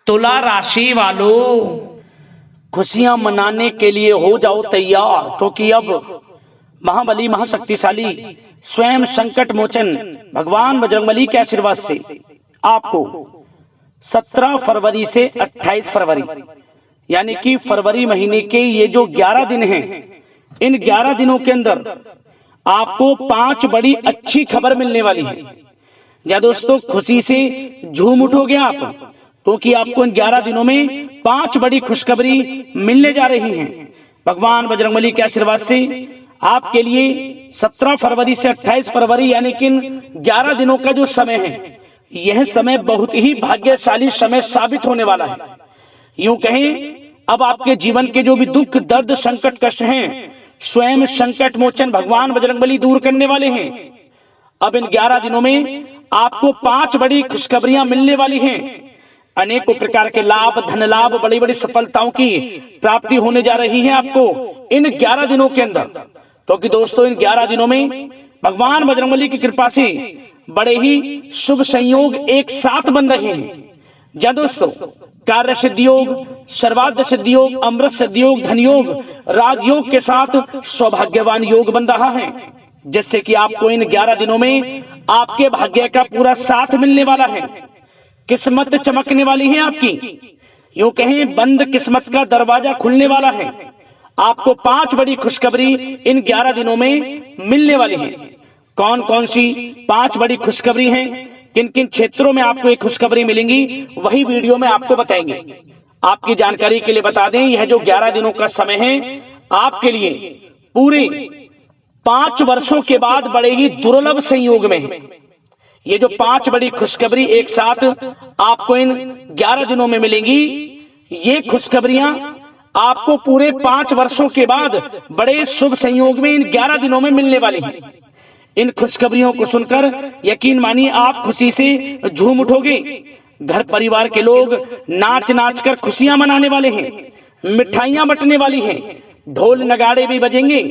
तुला राशि वालों, खुशियां मनाने के लिए हो जाओ तैयार, क्योंकि अब महाबली महाशक्तिशाली स्वयं संकट मोचन भगवान बजरंगबली के आशीर्वाद से आपको 17 फरवरी से 28 फरवरी यानी कि फरवरी महीने के ये जो 11 दिन हैं, इन 11 दिनों के अंदर आपको 5 बड़ी अच्छी खबर मिलने वाली है। या दोस्तों, खुशी से झूम उठोगे आप, क्योंकि आपको इन 11 दिनों में 5 बड़ी खुशखबरी मिलने जा रही हैं। भगवान बजरंगबली के आशीर्वाद से आपके लिए 17 फरवरी से 28 फरवरी यानी कि इन 11 दिनों का जो समय है, यह समय बहुत ही भाग्यशाली समय साबित होने वाला है। यूं कहें, अब आपके जीवन के जो भी दुख दर्द संकट कष्ट हैं, स्वयं संकट मोचन भगवान बजरंगबली दूर करने वाले हैं। अब इन 11 दिनों में आपको 5 बड़ी खुशखबरियां मिलने वाली हैं। अनेकों प्रकार के लाभ, धन लाभ, बड़ी बड़ी सफलताओं की प्राप्ति होने जा रही है आपको इन 11 दिनों के अंदर। क्योंकि दोस्तों, इन 11 दिनों में भगवान बजरंगबली की कृपा से बड़े ही शुभ संयोग एक साथ बन रहे हैं। या दोस्तों, कार्य सिद्धि योग, सर्वार्थ सिद्धि योग, अमृत सिद्धि योग, धन योग, राजयोग के साथ सौभाग्यवान योग बन रहा है, जिससे कि आपको इन 11 दिनों में आपके भाग्य का पूरा साथ मिलने वाला है। किस्मत चमकने वाली है आपकी। यूं कहें, बंद किस्मत का दरवाजा खुलने वाला है। आपको 5 बड़ी खुशखबरी इन 11 दिनों में मिलने वाली है। कौन कौन सी 5 बड़ी खुशखबरी हैं, किन किन क्षेत्रों में आपको एक खुशखबरी मिलेंगी, वही वीडियो में आपको बताएंगे। आपकी जानकारी के लिए बता दें, यह जो 11 दिनों का समय है आपके लिए पूरे 5 वर्षों के बाद बड़े ही दुर्लभ संयोग में है। ये जो 5 बड़ी खुशखबरी एक साथ आपको इन 11 दिनों में मिलेंगी, ये खुशखबरियां आपको पूरे 5 वर्षों के बाद बड़े शुभ संयोग में इन 11 दिनों में मिलने वाली हैं। इन खुशखबरियों को सुनकर यकीन मानिए आप खुशी से झूम उठोगे। घर परिवार के लोग नाच नाच कर खुशियां मनाने वाले हैं, मिठाइयां बंटने वाली हैं, ढोल नगाड़े भी बजेंगे।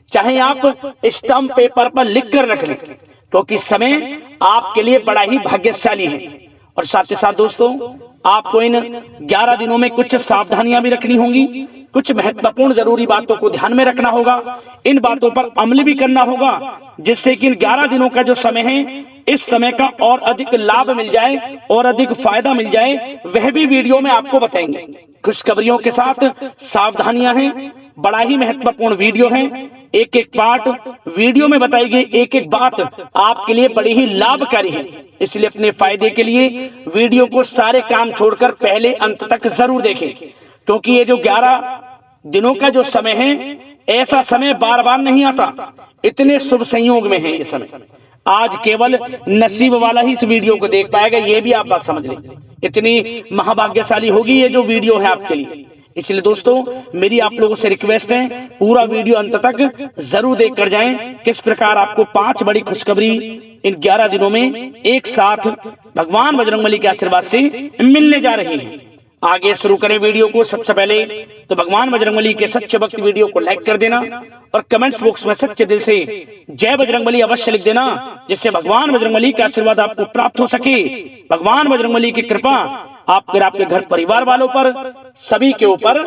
चाहे आप स्टंप पेपर पर लिख कर रख लें, क्योंकि समय आपके लिए बड़ा ही भाग्यशाली है। और साथ ही साथ दोस्तों, आपको इन 11 दिनों में कुछ सावधानियां भी रखनी होंगी, कुछ महत्वपूर्ण जरूरी बातों को ध्यान में रखना होगा, इन बातों पर अमल भी करना होगा, जिससे कि इन 11 दिनों का जो समय है, इस समय का और अधिक लाभ मिल जाए और अधिक फायदा मिल जाए, वह भी वीडियो में आपको बताएंगे। खुशखबरियों के साथ सावधानियां हैं, बड़ा ही महत्वपूर्ण वीडियो है। एक एक पार्ट वीडियो में बताई गई एक एक बात आपके लिए बड़ी ही लाभकारी है। इसलिए अपने फायदे के लिए वीडियो को सारे काम छोड़कर पहले अंत तक जरूर देखें, क्योंकि ये जो 11 दिनों का जो समय है, ऐसा समय बार बार नहीं आता। इतने शुभ संयोग में है ये समय। आज केवल नसीब वाला ही इस वीडियो को देख पाएगा, ये भी आप बात समझ लें। इतनी महाभाग्यशाली होगी ये जो वीडियो है आपके लिए। इसलिए दोस्तों, मेरी आप लोगों से रिक्वेस्ट है, पूरा वीडियो अंत तक जरूर देख कर जाएं, किस प्रकार आपको 5 बड़ी खुशखबरी इन 11 दिनों में एक साथ भगवान बजरंगबली के आशीर्वाद से मिलने जा रही है। आगे शुरू करें वीडियो को। सबसे पहले तो भगवान बजरंगबली के सच्चे भक्त वीडियो को लाइक कर देना और कमेंट्स बॉक्स में सच्चे दिल से जय बजरंगबली अवश्य लिख देना, जिससे भगवान बजरंगबली का आशीर्वाद आपको प्राप्त हो सके। भगवान बजरंगबली की कृपा आपके घर परिवार वालों पर, सभी के ऊपर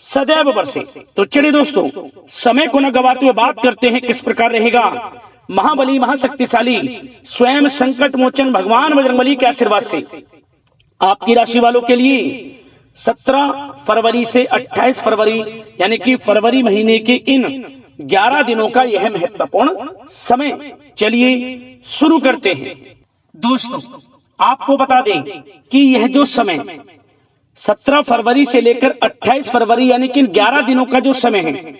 सदैव बरसे। तो चलिए दोस्तों, समय को न गवाते हुए बात करते हैं किस प्रकार रहेगा महाबली महाशक्तिशाली स्वयं संकट मोचन भगवान बजरंगबली के आशीर्वाद से आपकी राशि वालों के लिए 17 फरवरी से 28 फरवरी यानी कि फरवरी महीने के इन 11 दिनों का यह महत्वपूर्ण समय। चलिए शुरू करते हैं। दोस्तों, आपको बता दें कि यह जो समय 17 फरवरी से लेकर 28 फरवरी यानी कि 11 दिनों का जो समय है,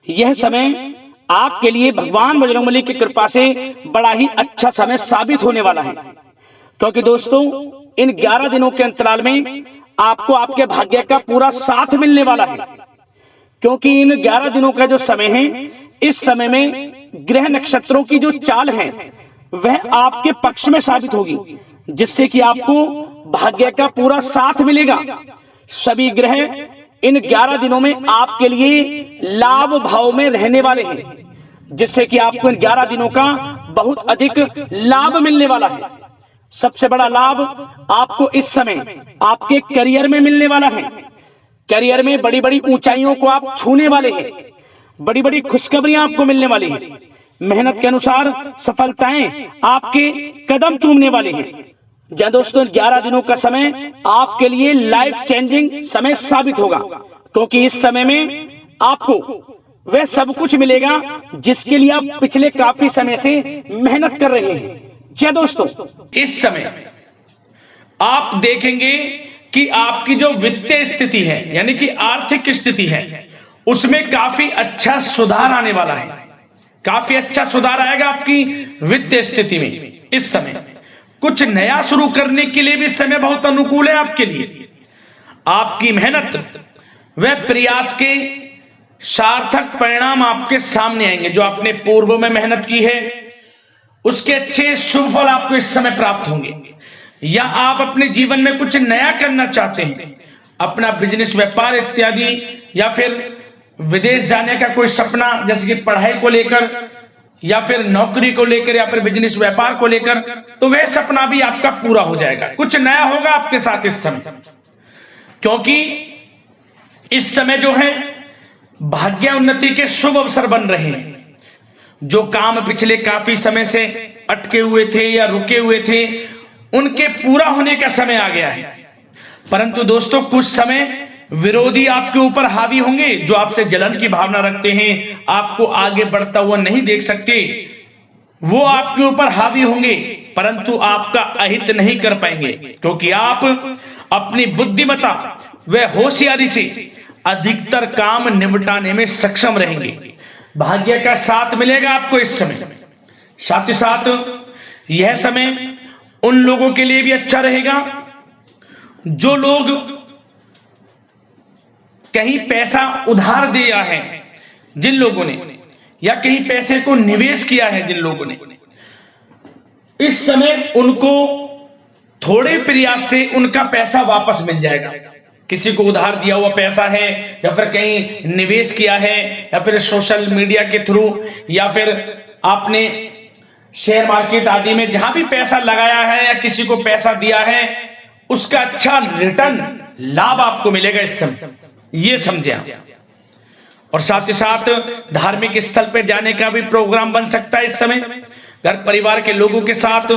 यह समय आपके लिए भगवान बजरंगबली की कृपा से बड़ा ही अच्छा समय साबित होने वाला है। क्योंकि दोस्तों, इन 11 दिनों के अंतराल में आपको आपके भाग्य का पूरा साथ मिलने वाला है। क्योंकि इन 11 दिनों का जो समय है, इस समय में ग्रह नक्षत्रों की जो चाल है वह आपके पक्ष में साबित होगी, जिससे कि आपको भाग्य का पूरा साथ मिलेगा। सभी ग्रह इन 11 दिनों में आपके लिए लाभ भाव में रहने वाले हैं, जिससे कि आपको इन 11 दिनों का बहुत अधिक लाभ मिलने वाला है। सबसे बड़ा लाभ आपको इस समय आपके करियर में मिलने वाला है। करियर में बड़ी बड़ी ऊंचाइयों को आप छूने वाले हैं, बड़ी बड़ी खुशखबरियां आपको मिलने वाली हैं। मेहनत के अनुसार सफलताएं आपके कदम चूमने वाली हैं। जी दोस्तों, 11 दिनों का समय आपके लिए लाइफ चेंजिंग समय साबित होगा, क्योंकि इस समय में आपको वह सब कुछ मिलेगा जिसके लिए आप पिछले काफी समय से मेहनत कर रहे हैं। जी दोस्तों, इस समय आप देखेंगे कि आपकी जो वित्तीय स्थिति है, यानी कि आर्थिक स्थिति है, उसमें काफी अच्छा सुधार आने वाला है। काफी अच्छा सुधार आएगा आपकी वित्तीय स्थिति में। इस समय कुछ नया शुरू करने के लिए भी समय बहुत अनुकूल है आपके लिए। आपकी मेहनत व प्रयास के सार्थक परिणाम आपके सामने आएंगे। जो आपने पूर्व में मेहनत की है उसके अच्छे शुभ फल आपको इस समय प्राप्त होंगे। या आप अपने जीवन में कुछ नया करना चाहते हैं, अपना बिजनेस, व्यापार इत्यादि, या फिर विदेश जाने का कोई सपना, जैसे कि पढ़ाई को लेकर या फिर नौकरी को लेकर या फिर बिजनेस व्यापार को लेकर, तो वह सपना भी आपका पूरा हो जाएगा। कुछ नया होगा आपके साथ इस समय, क्योंकि इस समय जो है भाग्य उन्नति के शुभ अवसर बन रहे हैं। जो काम पिछले काफी समय से अटके हुए थे या रुके हुए थे, उनके पूरा होने का समय आ गया है। परंतु दोस्तों, कुछ समय विरोधी आपके ऊपर हावी होंगे, जो आपसे जलन की भावना रखते हैं, आपको आगे बढ़ता हुआ नहीं देख सकते, वो आपके ऊपर हावी होंगे, परंतु आपका अहित नहीं कर पाएंगे, क्योंकि आप अपनी बुद्धिमत्ता व होशियारी से अधिकतर काम निपटाने में सक्षम रहेंगे। भाग्य का साथ मिलेगा आपको इस समय। साथ ही साथ यह समय उन लोगों के लिए भी अच्छा रहेगा जो लोग कहीं पैसा उधार दिया है, जिन लोगों ने, या कहीं पैसे को निवेश किया है जिन लोगों ने, इस समय उनको थोड़े प्रयास से उनका पैसा वापस मिल जाएगा। किसी को उधार दिया हुआ पैसा है, या फिर कहीं निवेश किया है, या फिर सोशल मीडिया के थ्रू, या फिर आपने शेयर मार्केट आदि में जहां भी पैसा लगाया है या किसी को पैसा दिया है, उसका अच्छा रिटर्न लाभ आपको मिलेगा इस समय, ये समझे आप। और साथ ही साथ धार्मिक स्थल पर जाने का भी प्रोग्राम बन सकता है इस समय। घर परिवार के लोगों के साथ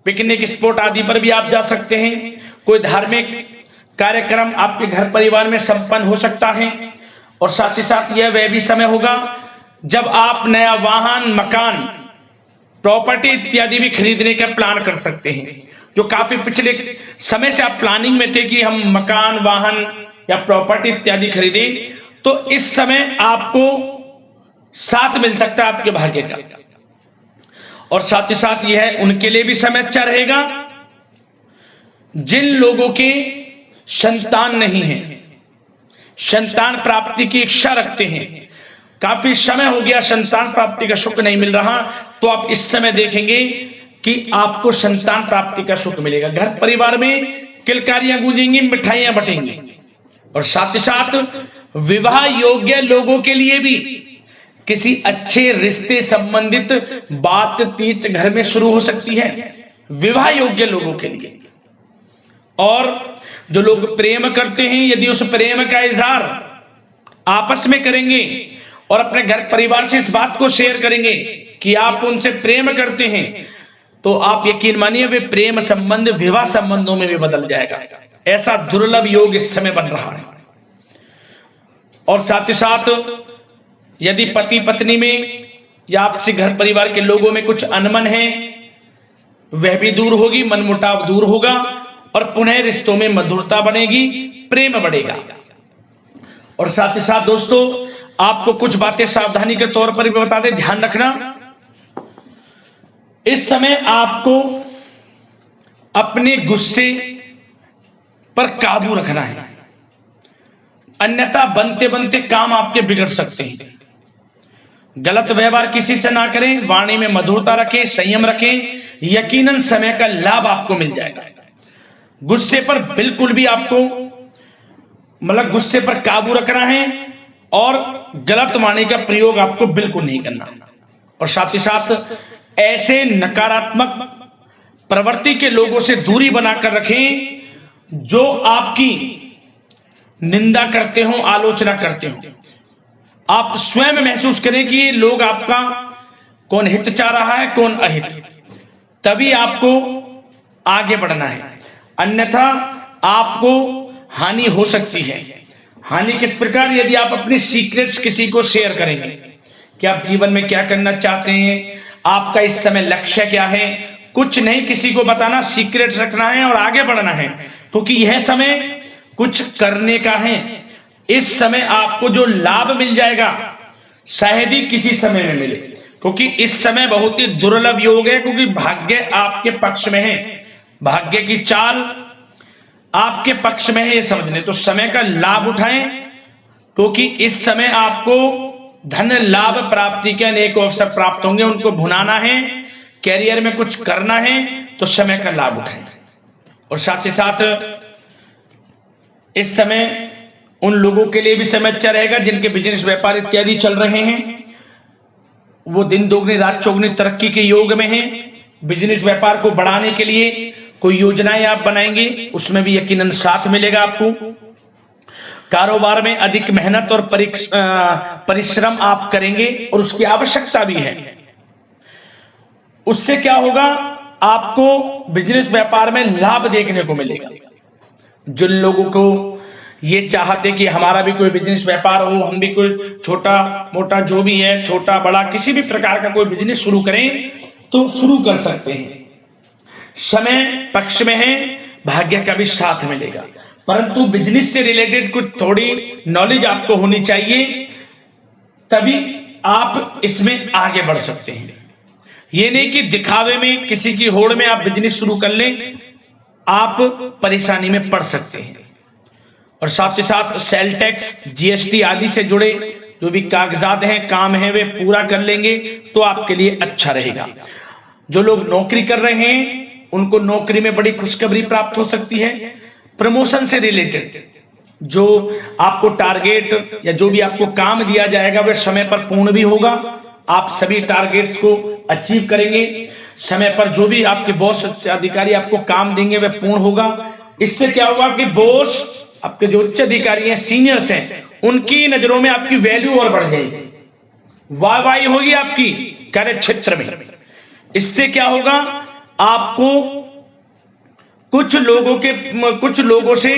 पिकनिक स्पॉट आदि पर भी आप जा सकते हैं। कोई धार्मिक कार्यक्रम आपके घर परिवार में संपन्न हो सकता है। और साथ ही साथ यह वह भी समय होगा जब आप नया वाहन, मकान, प्रॉपर्टी इत्यादि भी खरीदने का प्लान कर सकते हैं। जो काफी पिछले समय से आप प्लानिंग में थे कि हम मकान, वाहन या प्रॉपर्टी इत्यादि खरीदें, तो इस समय आपको साथ मिल सकता है आपके भाग्य का। और साथ ही साथ यह उनके लिए भी समय अच्छा रहेगा जिन लोगों के संतान नहीं है, संतान प्राप्ति की इच्छा रखते हैं, काफी समय हो गया संतान प्राप्ति का सुख नहीं मिल रहा, तो आप इस समय देखेंगे कि आपको संतान प्राप्ति का सुख मिलेगा। घर परिवार में किलकारियां गूंजेंगी, मिठाइयां बटेंगी। और साथ ही साथ विवाह योग्य लोगों के लिए भी किसी अच्छे रिश्ते संबंधित बातचीत घर में शुरू हो सकती है, विवाह योग्य लोगों के लिए। और जो लोग प्रेम करते हैं, यदि उस प्रेम का इजहार आपस में करेंगे और अपने घर परिवार से इस बात को शेयर करेंगे कि आप उनसे प्रेम करते हैं, तो आप यकीन मानिए वे प्रेम संबंध विवाह संबंधों में भी बदल जाएगा। ऐसा दुर्लभ योग इस समय बन रहा है। और साथ ही साथ यदि पति पत्नी में या आपसे घर परिवार के लोगों में कुछ अनबन है, वह भी दूर होगी, मनमुटाव दूर होगा और पुनः रिश्तों में मधुरता बनेगी, प्रेम बढ़ेगा। और साथ ही साथ दोस्तों, आपको कुछ बातें सावधानी के तौर पर भी बता दें, ध्यान रखना। इस समय आपको अपने गुस्से पर काबू रखना है, अन्यथा बनते बनते काम आपके बिगड़ सकते हैं। गलत व्यवहार किसी से ना करें, वाणी में मधुरता रखें, संयम रखें, यकीनन समय का लाभ आपको मिल जाएगा। गुस्से पर बिल्कुल भी आपको गुस्से पर काबू रखना है और गलत वाणी का प्रयोग आपको बिल्कुल नहीं करना। और साथ ही साथ ऐसे नकारात्मक प्रवृत्ति के लोगों से दूरी बनाकर रखें, जो आपकी निंदा करते हो, आलोचना करते हो। आप स्वयं महसूस करें कि ये लोग आपका कौन हित चाह रहा है, कौन अहित, तभी आपको आगे बढ़ना है, अन्यथा आपको हानि हो सकती है। हानि किस प्रकार? यदि आप अपने सीक्रेट्स किसी को शेयर करेंगे कि आप जीवन में क्या करना चाहते हैं, आपका इस समय लक्ष्य क्या है, कुछ नहीं किसी को बताना, सीक्रेट्स रखना है और आगे बढ़ना है, क्योंकि यह समय कुछ करने का है। इस समय आपको जो लाभ मिल जाएगा शायद ही किसी समय में मिले, क्योंकि इस समय बहुत ही दुर्लभ योग है, क्योंकि भाग्य आपके पक्ष में है, भाग्य की चाल आपके पक्ष में है, ये समझ लें। तो समय का लाभ उठाएं, क्योंकि इस समय आपको धन लाभ प्राप्ति के अनेक अवसर प्राप्त होंगे, उनको भुनाना है, कैरियर में कुछ करना है, तो समय का लाभ उठाएं। और साथ ही साथ इस समय उन लोगों के लिए भी समय अच्छा रहेगा जिनके बिजनेस व्यापार इत्यादि चल रहे हैं, वो दिन दोगुनी रात चौगुनी तरक्की के योग में हैं। बिजनेस व्यापार को बढ़ाने के लिए कोई योजनाएं आप बनाएंगे, उसमें भी यकीनन साथ मिलेगा आपको। कारोबार में अधिक मेहनत और परिश्रम आप करेंगे और उसकी आवश्यकता भी है। उससे क्या होगा, आपको बिजनेस व्यापार में लाभ देखने को मिलेगा। जिन लोगों को ये चाहते कि हमारा भी कोई बिजनेस व्यापार हो, हम भी कोई छोटा मोटा जो भी है, छोटा बड़ा किसी भी प्रकार का कोई बिजनेस शुरू करें, तो शुरू कर सकते हैं। समय पक्ष में है, भाग्य का भी साथ मिलेगा, परंतु बिजनेस से रिलेटेड कुछ थोड़ी नॉलेज आपको होनी चाहिए, तभी आप इसमें आगे बढ़ सकते हैं। ये नहीं कि दिखावे में किसी की होड़ में आप बिजनेस शुरू कर लें, आप परेशानी में पड़ सकते हैं। और साथ ही साथ सेल टैक्स, जीएसटी आदि से जुड़े जो भी कागजात हैं, काम है, वे पूरा कर लेंगे तो आपके लिए अच्छा रहेगा। जो लोग नौकरी कर रहे हैं उनको नौकरी में बड़ी खुशखबरी प्राप्त हो सकती है। प्रमोशन से रिलेटेड जो आपको टारगेट या जो भी आपको काम दिया जाएगा वह समय पर पूर्ण भी होगा, आप सभी टारगेट्स को अचीव करेंगे। समय पर जो भी आपके बॉस अधिकारी आपको काम देंगे वह पूर्ण होगा। इससे क्या होगा कि बॉस, आपके जो उच्च अधिकारी हैं, सीनियर्स हैं, उनकी नजरों में आपकी वैल्यू और बढ़ जाएगी, वाहवाही होगी आपकी कार्य क्षेत्र में। इससे क्या होगा, आपको कुछ लोगों से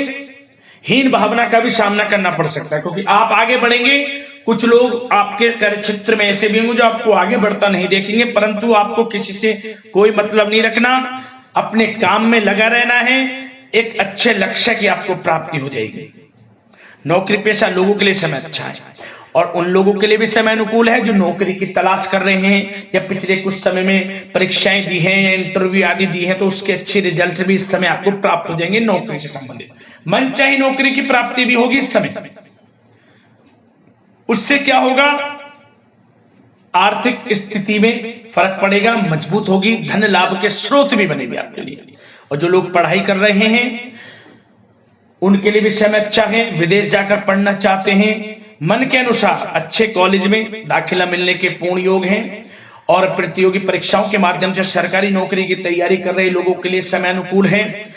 हीन भावना का भी सामना करना पड़ सकता है, क्योंकि आप आगे बढ़ेंगे। कुछ लोग आपके कार्य क्षेत्र में ऐसे भी होंगे जो आपको आगे बढ़ता नहीं देखेंगे, परंतु आपको किसी से कोई मतलब नहीं रखना, अपने काम में लगा रहना है, एक अच्छे लक्ष्य की आपको प्राप्ति हो जाएगी। नौकरी पेशा लोगों के लिए समय अच्छा है, और उन लोगों के लिए भी समय अनुकूल है जो नौकरी की तलाश कर रहे हैं या पिछले कुछ समय में परीक्षाएं दी हैं या इंटरव्यू आदि दी हैं, तो उसके अच्छे रिजल्ट भी इस समय आपको प्राप्त हो जाएंगे। नौकरी से संबंधित मनचाही नौकरी की प्राप्ति भी होगी इस समय। उससे क्या होगा, आर्थिक स्थिति में फर्क पड़ेगा, मजबूत होगी, धन लाभ के स्रोत भी बनेंगे आपके लिए। और जो लोग पढ़ाई कर रहे हैं उनके लिए भी समय अच्छा है। विदेश जाकर पढ़ना चाहते हैं, मन के अनुसार अच्छे कॉलेज में दाखिला मिलने के पूर्ण योग हैं। और प्रतियोगी परीक्षाओं के माध्यम से सरकारी नौकरी की तैयारी कर रहे लोगों के लिए समय अनुकूल है,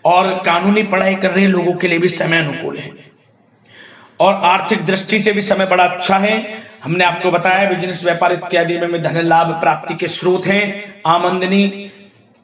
और कानूनी पढ़ाई कर रहे लोगों के लिए भी समय अनुकूल है। और आर्थिक दृष्टि से भी समय बड़ा अच्छा है। हमने आपको बताया बिजनेस व्यापार इत्यादि में धन लाभ प्राप्ति के स्रोत हैं, आमदनी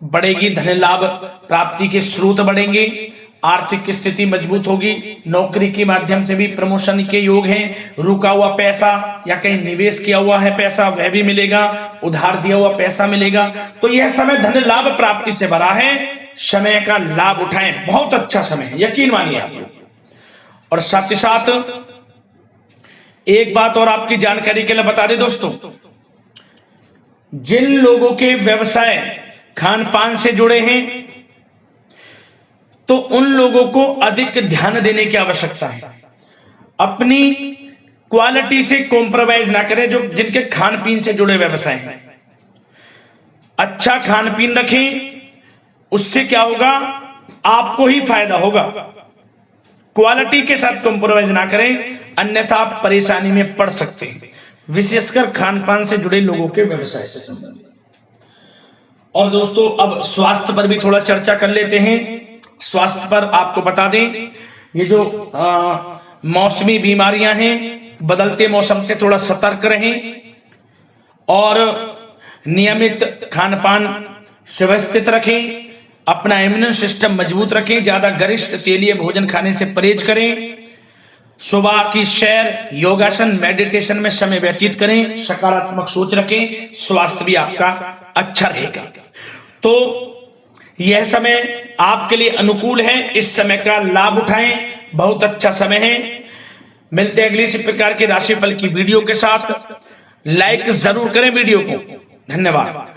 बढ़ेगी, धन लाभ प्राप्ति के स्रोत बढ़ेंगे, आर्थिक स्थिति मजबूत होगी, नौकरी के माध्यम से भी प्रमोशन के योग हैं, रुका हुआ पैसा या कहीं निवेश किया हुआ है पैसा वह भी मिलेगा, उधार दिया हुआ पैसा मिलेगा। तो यह समय धन लाभ प्राप्ति से भरा है। समय का लाभ उठाएं, बहुत अच्छा समय है, यकीन मानिए आप लोग। और साथ ही साथ एक बात और आपकी जानकारी के लिए बता दें दोस्तों, जिन लोगों के व्यवसाय खान पान से जुड़े हैं तो उन लोगों को अधिक ध्यान देने की आवश्यकता है। अपनी क्वालिटी से कॉम्प्रोमाइज ना करें। जो जिनके खान पीन से जुड़े व्यवसाय हैं, अच्छा खान पीन रखें, उससे क्या होगा, आपको ही फायदा होगा। क्वालिटी के साथ कॉम्प्रोमाइज ना करें, अन्यथा आप परेशानी में पड़ सकते हैं, विशेषकर खान पान से जुड़े लोगों के व्यवसाय से संबंधित। और दोस्तों अब स्वास्थ्य पर भी थोड़ा चर्चा कर लेते हैं। स्वास्थ्य पर आपको बता दें, ये जो मौसमी बीमारियां हैं, बदलते मौसम से थोड़ा सतर्क रहें और नियमित खान पान व्यवस्थित रखें, अपना इम्यून सिस्टम मजबूत रखें, ज्यादा गरिष्ठ तेलीय भोजन खाने से परहेज करें, सुबह की सैर, योगासन, मेडिटेशन में समय व्यतीत करें, सकारात्मक सोच रखें, स्वास्थ्य भी आपका अच्छा रहेगा। तो यह समय आपके लिए अनुकूल है, इस समय का लाभ उठाएं, बहुत अच्छा समय है। मिलते हैं अगली इसी प्रकार के राशिफल की वीडियो के साथ। लाइक जरूर करें वीडियो को। धन्यवाद।